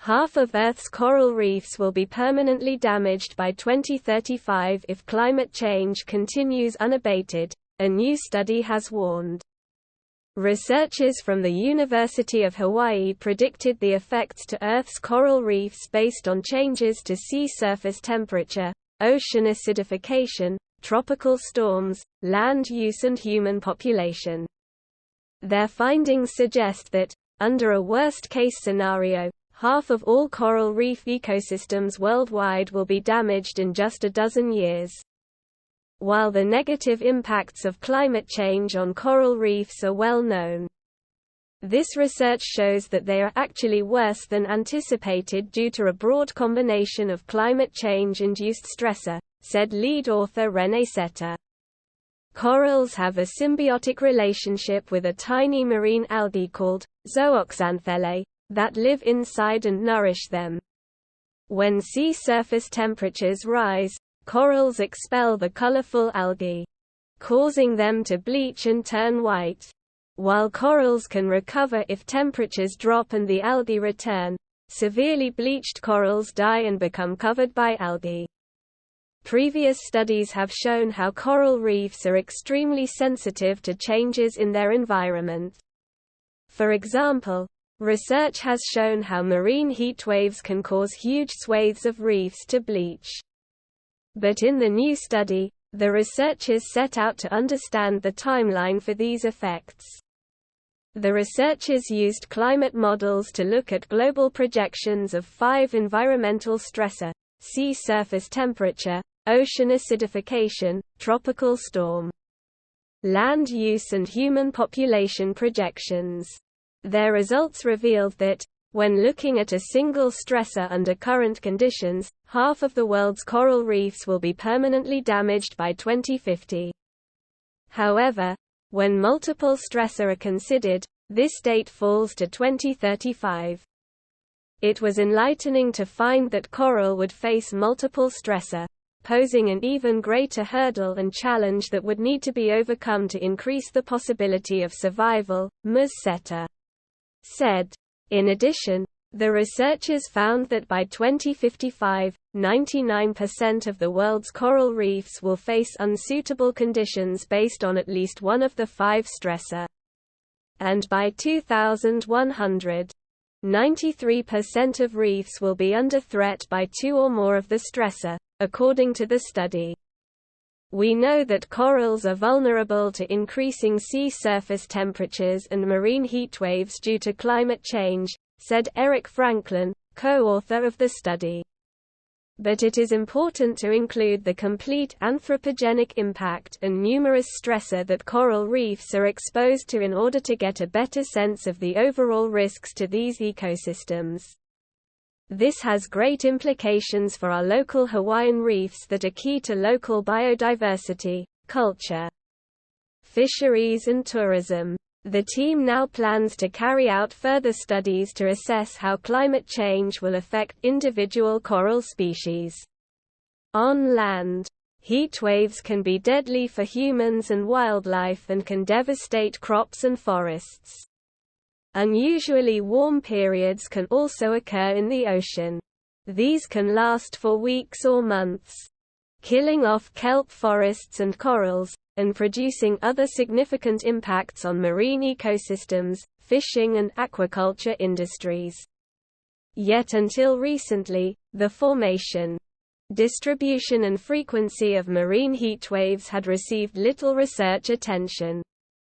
Half of Earth's coral reefs will be permanently damaged by 2035 if climate change continues unabated, a new study has warned. Researchers from the University of Hawaii predicted the effects to Earth's coral reefs based on changes to sea surface temperature, ocean acidification, tropical storms, land use and human population. Their findings suggest that, under a worst-case scenario, half of all coral reef ecosystems worldwide will be damaged in just a dozen years. While the negative impacts of climate change on coral reefs are well known, this research shows that they are actually worse than anticipated due to a broad combination of climate change-induced stressor, said lead author René Setter. Corals have a symbiotic relationship with a tiny marine algae called zooxanthellae that live inside and nourish them. When sea surface temperatures rise, corals expel the colorful algae, causing them to bleach and turn white. While corals can recover if temperatures drop and the algae return, severely bleached corals die and become covered by algae. Previous studies have shown how coral reefs are extremely sensitive to changes in their environment. For example, research has shown how marine heat waves can cause huge swathes of reefs to bleach. But in the new study, the researchers set out to understand the timeline for these effects. The researchers used climate models to look at global projections of 5 environmental stressors: sea surface temperature, ocean acidification, tropical storm, land use and human population projections. Their results revealed that, when looking at a single stressor under current conditions, half of the world's coral reefs will be permanently damaged by 2050. However, when multiple stressors are considered, this date falls to 2035. It was enlightening to find that coral would face multiple stressors, posing an even greater hurdle and challenge that would need to be overcome to increase the possibility of survival, Ms. Setter said. In addition, the researchers found that by 2055, 99% of the world's coral reefs will face unsuitable conditions based on at least one of the 5 stressors. And by 2100, 93% of reefs will be under threat by 2 or more of the stressors, according to the study. We know that corals are vulnerable to increasing sea surface temperatures and marine heat waves due to climate change, said Eric Franklin, co-author of the study. But it is important to include the complete anthropogenic impact and numerous stressors that coral reefs are exposed to in order to get a better sense of the overall risks to these ecosystems. This has great implications for our local Hawaiian reefs that are key to local biodiversity, culture, fisheries and tourism. The team now plans to carry out further studies to assess how climate change will affect individual coral species. On land, heat waves can be deadly for humans and wildlife and can devastate crops and forests. Unusually warm periods can also occur in the ocean. These can last for weeks or months, killing off kelp forests and corals, and producing other significant impacts on marine ecosystems, fishing and aquaculture industries. Yet until recently, the formation, distribution and frequency of marine heat waves had received little research attention.